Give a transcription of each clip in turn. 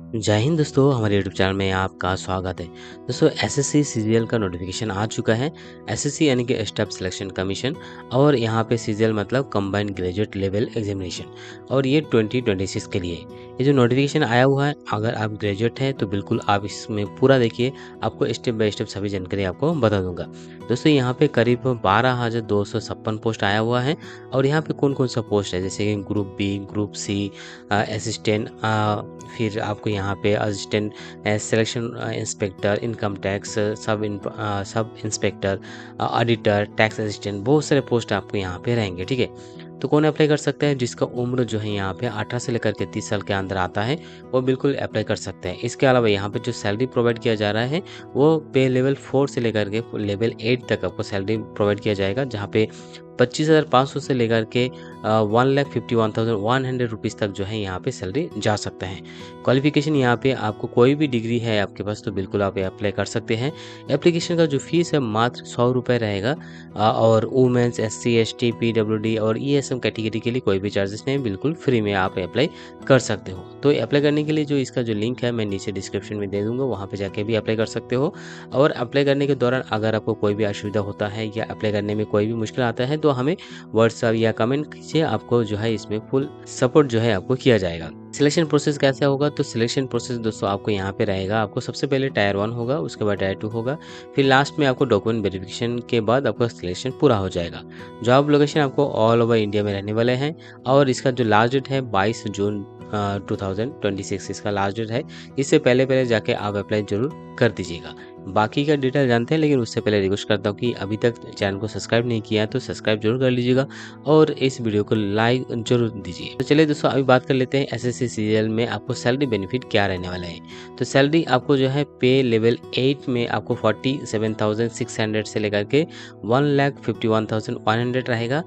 जय हिंद दोस्तों, हमारे यूट्यूब चैनल में आपका स्वागत है। दोस्तों, एसएससी सीजीएल का नोटिफिकेशन आ चुका है। एसएससी यानी कि स्टाफ सिलेक्शन कमीशन, और यहाँ पे सीजीएल मतलब कंबाइंड ग्रेजुएट लेवल एग्जामिनेशन, और ये 2026 के लिए ये जो नोटिफिकेशन आया हुआ है। अगर आप ग्रेजुएट हैं तो बिल्कुल आप इसमें पूरा देखिए, आपको स्टेप बाय स्टेप सभी जानकारी आपको बता दूंगा। दोस्तों, यहाँ पे करीब 12,256 पोस्ट आया हुआ है, और यहाँ पे कौन कौन सा पोस्ट है, जैसे कि group B, group C, assistant, फिर आपको यहाँ पे assistant selection inspector, income tax sub inspector, auditor, tax assistant, बहुत सारे पोस्ट आपको यहाँ पे रहेंगे। ठीक है, तो कौन अप्लाई कर सकता है? जिसका उम्र जो है यहाँ पे 18 से लेकर के 30 साल के अंदर आता है, वो बिल्कुल अप्लाई कर सकते हैं। इसके अलावा यहाँ पे जो सैलरी प्रोवाइड किया जा रहा है, वो पे लेवल 4 से लेकर के लेवल 8 तक आपको सैलरी प्रोवाइड किया जाएगा, जहाँ पे 25,500 से लेकर के 1,51,100 रुपीज़ तक जो है यहाँ पे सैलरी जा सकता है। क्वालिफिकेशन यहाँ पे आपको कोई भी डिग्री है आपके पास तो बिल्कुल आप अप्लाई कर सकते हैं। एप्लीकेशन का जो फीस है मात्र 100 रुपये रहेगा, और वुमेंस, SC, ST, PWD और ESM कैटेगरी के लिए कोई भी चार्जेस नहीं, बिल्कुल फ्री में आप अप्लाई कर सकते हो। तो अप्लाई करने के लिए जो इसका जो लिंक है मैं नीचे डिस्क्रिप्शन में दे दूँगा, वहाँ पे जाके भी अप्लाई कर सकते हो। और अप्लाई करने के दौरान अगर आपको कोई भी असुविधा होता है या अप्लाई करने में कोई भी मुश्किल आता है, तो हमें व्हाट्सएप या कमेंट कीजिए, आपको जो है इसमें फुल सपोर्ट जो है आपको किया जाएगा। सिलेक्शन प्रोसेस कैसे होगा? तो सिलेक्शन प्रोसेस दोस्तों आपको यहाँ पे रहेगा। आपको सबसे पहले टायर 1 होगा, उसके बाद टायर 2 होगा, फिर लास्ट में आपको डॉक्यूमेंट वेरिफिकेशन के बाद आपका सिलेक्शन पूरा हो जाएगा। जॉब लोकेशन आपको ऑल ओवर इंडिया में रहने वाले हैं, और इसका जो लास्ट डेट है 22 जून 2026 इसका लास्ट डेट है। इससे पहले पहले जाके आप अप्लाई जरूर कर दीजिएगा। बाकी का डिटेल जानते हैं, लेकिन उससे पहले रिक्वेस्ट करता हूँ कि अभी तक चैनल को सब्सक्राइब नहीं किया है तो सब्सक्राइब जरूर कर लीजिएगा, और इस वीडियो को लाइक जरूर दीजिए। तो चलिए दोस्तों, अभी बात कर लेते हैं एसएससी सीजीएल में आपको सैलरी बेनिफिट क्या रहने वाला है। तो सैलरी आपको जो है पे लेवल 8 में आपको 47,600 से लेकर के 1,51,100 रहेगा।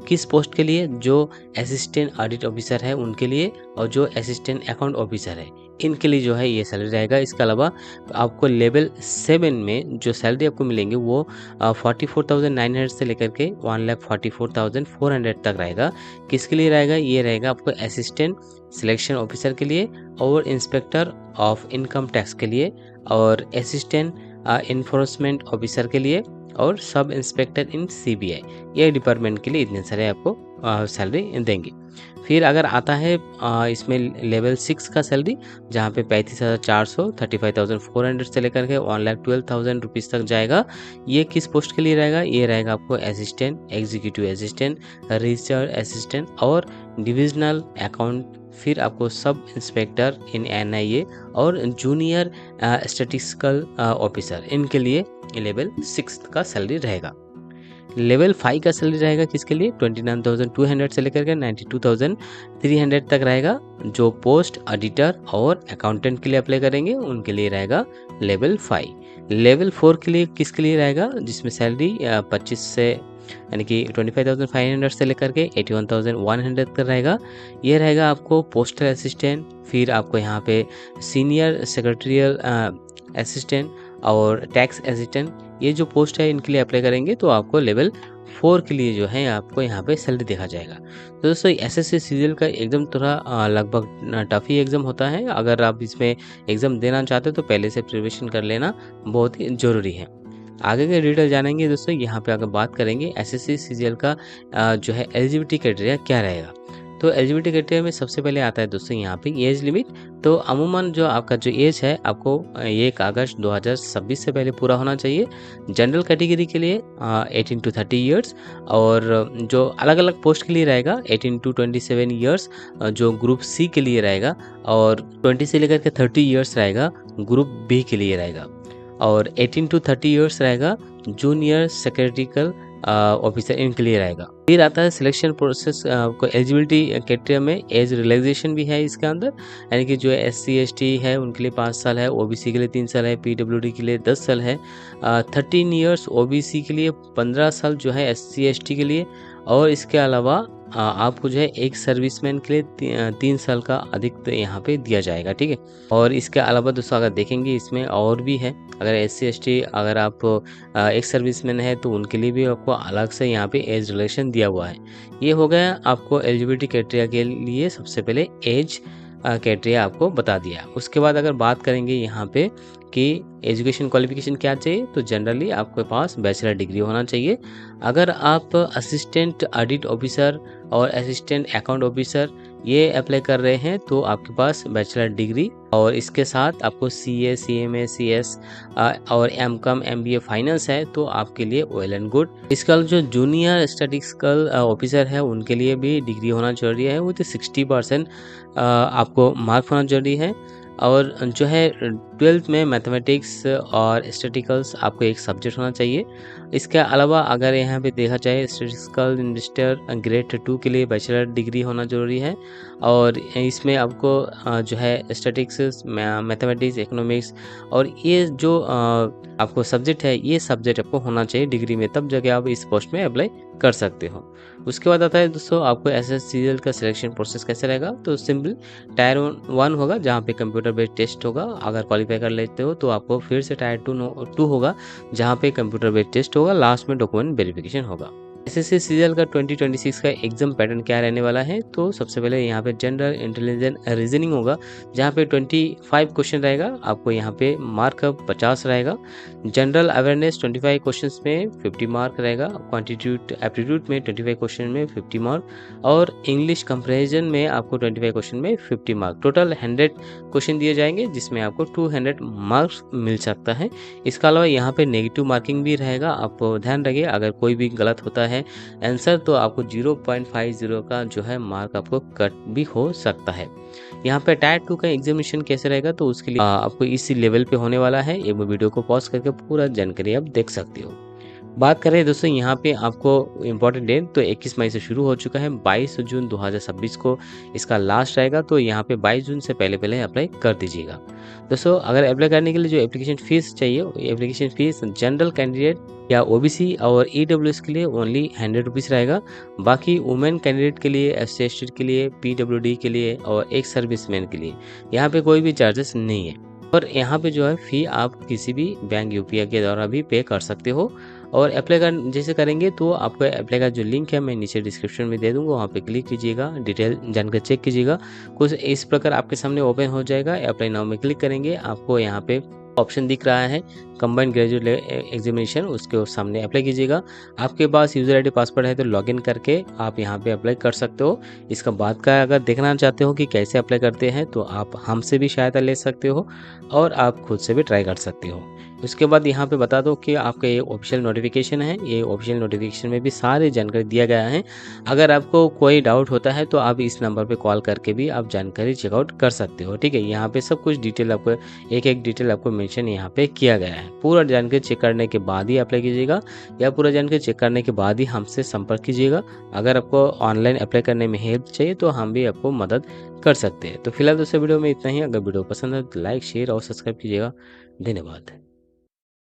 किस पोस्ट के लिए? जो असिस्टेंट ऑडिट ऑफिसर है उनके लिए, और जो असिस्टेंट अकाउंट ऑफिसर है इनके लिए जो है ये सैलरी रहेगा। इसके अलावा आपको लेवल 7 में जो सैलरी आपको मिलेंगे वो 44,900 से लेकर के 1,44,400 तक रहेगा। किसके लिए रहेगा? ये रहेगा आपको असिस्टेंट सिलेक्शन ऑफिसर के लिए, और इंस्पेक्टर ऑफ इनकम टैक्स के लिए, और असिस्टेंट इन्फोर्समेंट ऑफिसर के लिए, और सब इंस्पेक्टर इन CBI, ये डिपार्टमेंट के लिए इतने सारे आपको सैलरी देंगे। फिर अगर आता है इसमें लेवल 6 का सैलरी, जहाँ पे 35,400, 35,400 से लेकर के 1,12,000 रुपीज़ तक जाएगा। ये किस पोस्ट के लिए रहेगा? ये रहेगा आपको assistant, executive assistant, registered assistant और डिविजनल अकाउंट। फिर आपको सब इंस्पेक्टर इन NIA और जूनियर स्टैटिस्टिकल ऑफिसर, इनके लिए लेवल 6 का सैलरी रहेगा। लेवल 5 का सैलरी रहेगा किसके लिए? 29,200 से लेकर के 92,300 तक रहेगा। जो पोस्ट ऑडिटर और अकाउंटेंट के लिए अप्लाई करेंगे उनके लिए रहेगा लेवल 5। लेवल 4 के लिए किसके लिए रहेगा? जिसमें सैलरी 25 से यानी कि 25,500 से लेकर के 81,100 तक रहेगा। ये रहेगा आपको पोस्टल असिस्टेंट, फिर आपको यहाँ पे सीनियर सेक्रेटरियल असिस्टेंट और टैक्स असिस्टेंट, ये जो पोस्ट है इनके लिए अप्लाई करेंगे तो आपको लेवल 4 के लिए जो है आपको यहाँ पे सैलरी देखा जाएगा। तो दोस्तों, एसएससी सीजीएल का एग्ज़ाम थोड़ा लगभग टफ ही एग्ज़ाम होता है। अगर आप इसमें एग्ज़ाम देना चाहते हो तो पहले से प्रिपरेशन कर लेना बहुत ही ज़रूरी है। आगे के डिटेल जानेंगे दोस्तों। यहाँ पे अगर बात करेंगे एसएससी सीजीएल का जो है एलिजिबिलिटी क्राइटेरिया क्या रहेगा। तो एलिजिबिलिटी क्राइटेरिया में सबसे पहले आता है दोस्तों यहाँ पे एज लिमिट। तो अमूमन जो आपका जो एज है आपको 1 अगस्त 2026 से पहले पूरा होना चाहिए। जनरल कैटेगरी के लिए 18 to 30 ईयर्स, और जो अलग अलग पोस्ट के लिए रहेगा 18 to 27 ईयर्स जो ग्रुप C के लिए रहेगा, और 20 से लेकर के 30 ईयर्स रहेगा ग्रुप B के लिए रहेगा, और 18 to 30 ईयर्स रहेगा जूनियर सेक्रेटरिकल ऑफिसर, इनके लिए रहेगा। फिर आता है सिलेक्शन प्रोसेस को एलिजिबिलिटी क्राइटेरिया में एज रिलैक्सेशन भी है इसके अंदर, यानी कि जो SC ST है उनके लिए 5 साल है, OBC के लिए 3 साल है, PWD के लिए 10 साल है, 13 ईयर्स OBC के लिए, 15 साल जो है SC ST के लिए, और इसके अलावा आपको जो है एक सर्विसमैन के लिए 3 साल का अधिक यहाँ पे दिया जाएगा। ठीक है, और इसके अलावा दोस्तों अगर देखेंगे इसमें और भी है। अगर SC ST अगर आप एक सर्विसमैन है तो उनके लिए भी आपको अलग से यहाँ पे एज रिलेक्शन दिया हुआ है। ये हो गया आपको एलिजिबिलिटी क्राइटेरिया के लिए सबसे पहले एज क्राइटेरिया आपको बता दिया। उसके बाद अगर बात करेंगे यहाँ पे कि एजुकेशन क्वालिफिकेशन क्या चाहिए, तो जनरली आपके पास बैचलर डिग्री होना चाहिए। अगर आप असिस्टेंट ऑडिट ऑफिसर और असिस्टेंट अकाउंट ऑफिसर ये अप्लाई कर रहे हैं तो आपके पास बैचलर डिग्री और इसके साथ आपको CA, CMA, CS और MCOM, MBA फाइनेंस है तो आपके लिए वेल एंड गुड। इसका जो जूनियर स्टैटिस्टिकल ऑफिसर है उनके लिए भी डिग्री होना जरूरी है, वो तो 60% आपको मार्क होना जरूरी है। और जो है 12th में मैथमेटिक्स और स्टैटिस्टिकल्स आपको एक सब्जेक्ट होना चाहिए। इसके अलावा अगर यहाँ पे देखा जाए स्टैटिस्टिकल इन्वेस्टर ग्रेड 2 के लिए बैचलर डिग्री होना ज़रूरी है और इसमें आपको जो है स्टैटिस्टिक्स, मैथमेटिक्स, इकोनॉमिक्स और ये जो आपको सब्जेक्ट है ये सब्जेक्ट आपको होना चाहिए डिग्री में, तब जाके आप इस पोस्ट में अप्लाई कर सकते हो। उसके बाद आता है दोस्तों आपको SSCGL का सिलेक्शन प्रोसेस कैसे रहेगा। तो सिंपल टायर 1 होगा जहाँ पे कंप्यूटर बेस्ड टेस्ट होगा, अगर क्वालिफाई कर लेते हो तो आपको फिर से टायर 2 होगा जहाँ पे कंप्यूटर बेस्ड टेस्ट होगा, लास्ट में डॉक्यूमेंट वेरिफिकेशन होगा। SSCGL का 2026 का एग्जाम पैटर्न क्या रहने वाला है, तो सबसे पहले यहाँ पे जनरल इंटेलिजेंस रीजनिंग होगा जहाँ पे 25 क्वेश्चन रहेगा, आपको यहाँ पे मार्क 50 रहेगा। जनरल अवेयरनेस 25 क्वेश्चंस में 50 मार्क रहेगा, क्वांटिट्यूड एप्टीट्यूड में 25 क्वेश्चन में 50 मार्क और इंग्लिश कंप्रेजन में आपको 25 क्वेश्चन में 50 मार्क। टोटल 100 क्वेश्चन दिए जाएंगे जिसमें आपको 200 मार्क्स मिल सकता है। इसके अलावा यहाँ पे नेगेटिव मार्किंग भी रहेगा, आप ध्यान रखिए अगर कोई भी गलत होता है आंसर तो आपको 0.50 का जो है मार्क आपको कट भी हो सकता है। यहाँ पे टायर 2 का एग्जामिनेशन कैसे रहेगा, तो उसके लिए आपको इसी लेवल पे होने वाला है। एक वीडियो को पॉज करके पूरा जानकारी आप देख सकते हो। बात करें दोस्तों यहाँ पे आपको इम्पोर्टेंट डेट तो 21 मई से शुरू हो चुका है, 22 जून 2026 को इसका लास्ट रहेगा, तो यहाँ पे 22 जून से पहले अप्लाई कर दीजिएगा। दोस्तों अगर अप्लाई करने के लिए जो एप्लीकेशन फीस चाहिए, एप्लीकेशन फीस जनरल कैंडिडेट या OBC और EWS के लिए ओनली 100 रुपीज़ रहेगा। बाकी वुमेन कैंडिडेट के लिए, SC/ST के लिए, PWD के लिए और एक सर्विसमैन के लिए यहाँ पे कोई भी चार्जेस नहीं है। और यहाँ पे जो है फ़ी आप किसी भी बैंक UPI के द्वारा भी पे कर सकते हो। और अप्लाई कर जैसे करेंगे तो आपको अप्लाई का जो लिंक है मैं नीचे डिस्क्रिप्शन में दे दूंगा, वहाँ पे क्लिक कीजिएगा, डिटेल जानकर चेक कीजिएगा। कुछ इस प्रकार आपके सामने ओपन हो जाएगा। अप्लाई नाउ में क्लिक करेंगे, आपको यहाँ पे ऑप्शन दिख रहा है कंबाइंड ग्रेजुएट एग्जामिनेशन, उसके सामने अप्लाई कीजिएगा। आपके पास यूज़र ID पासवर्ड है तो लॉगिन करके आप यहाँ पे अप्लाई कर सकते हो। इसका बाद का अगर देखना चाहते हो कि कैसे अप्लाई करते हैं तो आप हमसे भी सहायता ले सकते हो और आप खुद से भी ट्राई कर सकते हो। उसके बाद यहाँ पे बता दो कि आपका ये ऑफिशियल नोटिफिकेशन है, ये ऑफिशियल नोटिफिकेशन में भी सारी जानकारी दिया गया है। अगर आपको कोई डाउट होता है तो आप इस नंबर पे कॉल करके भी आप जानकारी चेकआउट कर सकते हो। ठीक है, यहाँ पे सब कुछ डिटेल आपको एक डिटेल आपको मेंशन यहाँ पे किया गया है। पूरा जानकारी चेक करने के बाद ही अप्लाई कीजिएगा या पूरा जानकारी चेक करने के बाद ही हमसे संपर्क कीजिएगा। अगर आपको ऑनलाइन अप्लाई करने में हेल्प चाहिए तो हम भी आपको मदद कर सकते हैं। तो फिलहाल दोस्तों वीडियो में इतना ही। अगर वीडियो पसंद है तो लाइक, शेयर और सब्सक्राइब कीजिएगा। धन्यवाद।